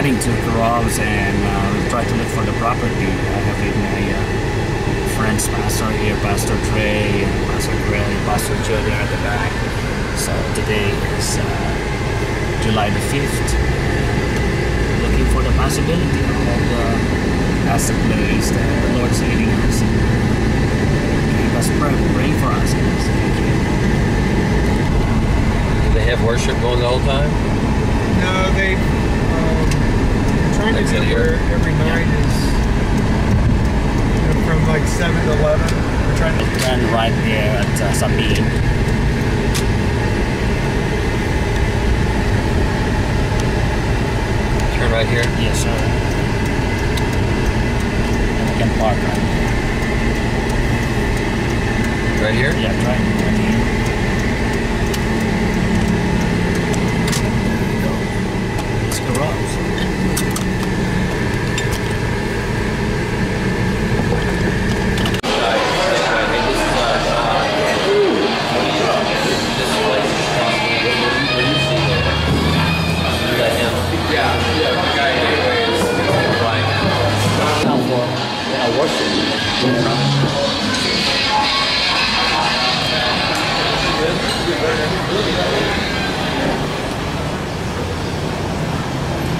heading to Corrals and try to look for the property. I have with my friends, Pastor here, Pastor Trey, Pastor Gray, Pastor Joe there at the back. So today is July the 5th. Looking for the possibility of as the place that the Lord's leading us. Keep us praying for us, guys. Thank you. Do they have worship going the whole time? No, they trying to do here every night is from like 7 to 11. We're trying to run right there at Sabine. Turn right here? Yes, sir. And we can park right here. Right here? Yeah, right here. It's Corrals.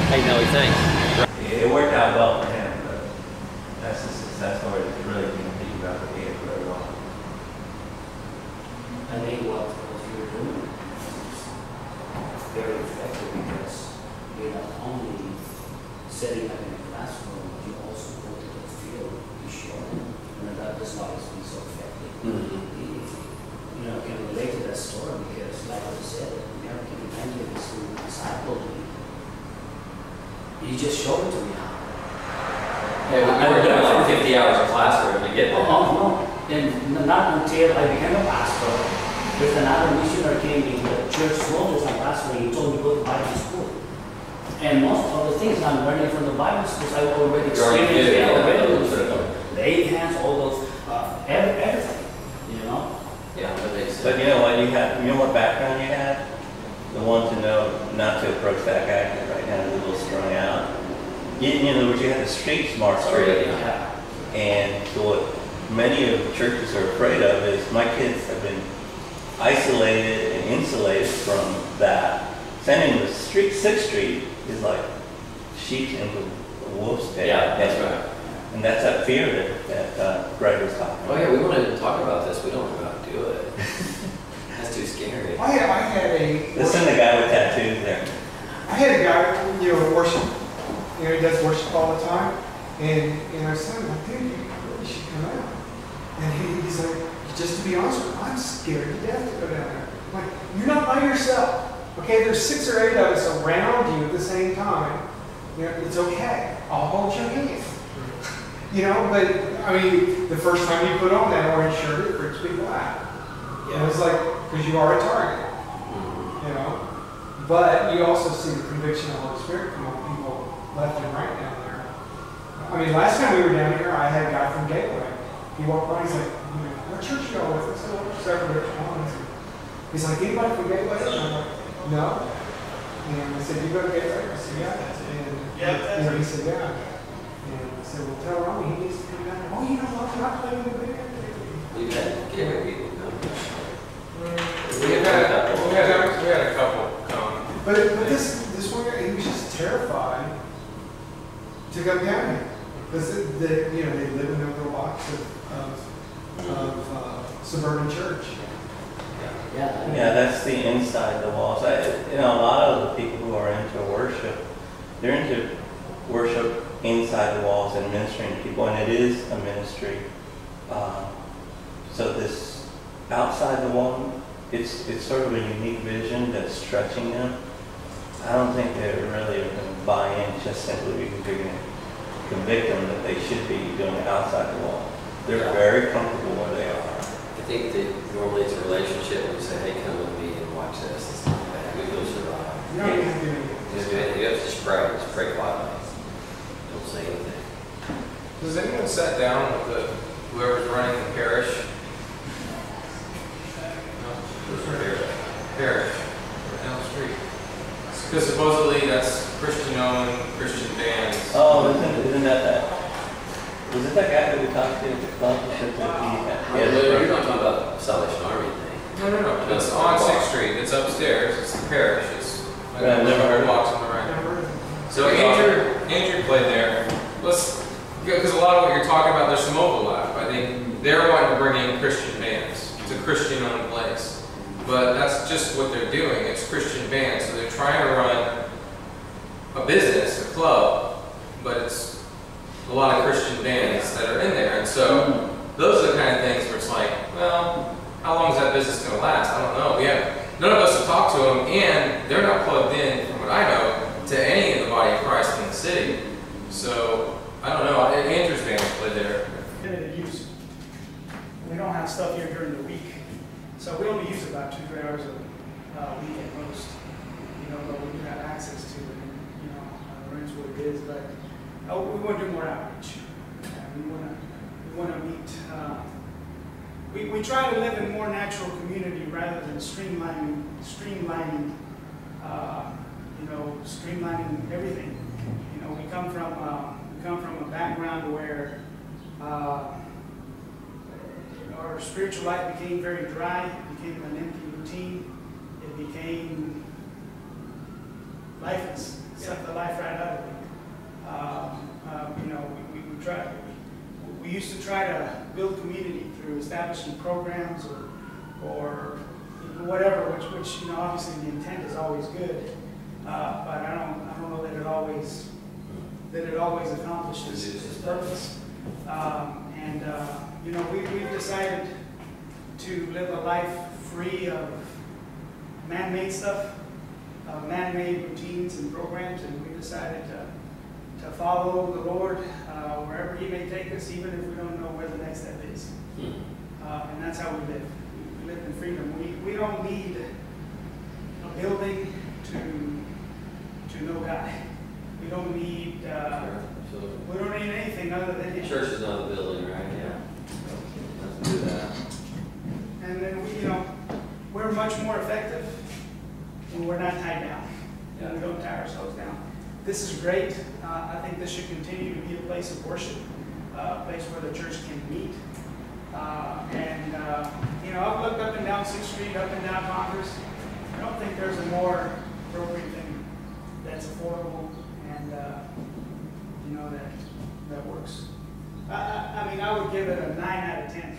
Hey, Nelly, thanks. It worked out well for him, but that's a success story that really didn't think about the game very well. I think what you're doing is very effective because you're not only setting up in a classroom, but you also go to the field to show them. And that's why it's been so effective. You know, can relate to that story because, like I said, you have to keep evangelist who discipled me. You just showed it to me how. Yeah, we were doing like 50 hours of classroom to get there. Oh, no. And not until I became a pastor, there's another missionary came in the church small time pastor, he told me to go to Bible school. And most of the things I'm learning from the Bible schools, I already experienced. Lay hands, all those, everything, you know? Yeah, that makes sense. But you know what, you know what background you had? The one to know not to approach that guy because right now he's a little strung out. In other words, you had the street smarts already. Yeah. And so what many of the churches are afraid of is my kids have been isolated and insulated from that. Sending them to street, 6th Street is like sheep into a wolf's tail. Yeah, that's right. And that's that fear that Greg was talking about. Oh yeah, we wanted to talk about this. We don't know how to do it. That's too scary. I had a Listen to the guy with tattoos there. I had a guy, you know, worship. You know, he does worship all the time, and I said, "Well, dude, you really should come out." And he's like, "Just to be honest with you, I'm scared to death to go down there." I'm like, you're not by yourself. Okay, there's 6 or 8 of us around you at the same time. You know, it's okay. I'll hold your hand. You know, but I mean, the first time you put on that orange shirt, it freaks people out. Yeah. It was like, because you are a target. You know, but you also see the conviction of the Holy Spirit come on people left and right down there. I mean, last time we were down here, I had a guy from Gateway. He walked by, he's like, "What church you go with?" I said, "Well, several different ones." He's like, "Anybody from Gateway?" And I'm like, "No." And I said, "You go to Gateway?" I said, "Yeah." And he said, "Yeah." And I said, "Well, tell Ronnie he needs to come down." "Oh, you know what? I'm not playing the band." We've had Gateway people come. We had a couple come. But this one guy, he was just terrified to come down here. Because you know, they live in their little box of suburban church. Yeah, that's the inside the walls. You know, a lot of the people who are into worship, they're into worship inside the walls and ministering to people, and it is a ministry. So this outside the wall, it's sort of a unique vision that's stretching them. I don't think they're really going to buy in just simply because you're going to convict them that they should be doing it outside the wall. They're very comfortable where they are. I think that normally it's a relationship when you say, "Hey, come with me and watch this." It's not bad. We will survive. You don't even have to do anything. Just do anything. Just pray. Just pray quietly. Don't say anything. Has anyone sat down with whoever's running the parish? Parish down the street. Because supposedly that's Christian-owned, Christian that guy that we talked to at the club? You're not talking about the Salvation Army thing. No. It's on 6th Street. It's upstairs. It's the parish. It's like I've never heard of it. blocks on the right. So Andrew played there. Because a lot of what you're talking about, there's some overlap. I think they're wanting to bring in Christian bands. It's a Christian-owned place. But that's just what they're doing. It's Christian bands. So they're trying to run a business, a club, but it's a lot of Christian bands that are in there. And so those are the kind of things where it's like, well, how long is that business going to last? I don't know. None of us have talked to them, and they're not plugged in, from what I know, to any of the body of Christ in the city. So, I don't know. Andrew's band played there. Limited use. We don't have stuff here during the week, so we only use about 2-3 hours a week at most. But we do have access to it, and rent's what it is. But we want to do more outreach. We want to meet. We try to live in more natural community rather than streamlining everything. We come from a background where our spiritual life became very dry. It became an empty routine. It became lifeless. Sucked the life right out of it. We used to try to build community through establishing programs or whatever, which obviously the intent is always good, but I don't know that it always accomplishes its purpose. We've decided to live a life free of man-made stuff, man-made routines and programs, and we decided to follow the Lord wherever He may take us, even if we don't know where the next step is. And that's how we live. We live in freedom. We don't need a building to know God. We don't need anything other than Him. Church is not a building, right? Yeah. Let's do that. And then we're much more effective when we're not tied down. And we don't tie ourselves down. This is great. I think this should continue to be a place of worship, a place where the church can meet. I've looked up and down 6th Street, up and down Congress. I don't think there's a more appropriate thing that's affordable and that works. I would give it a 9 out of 10.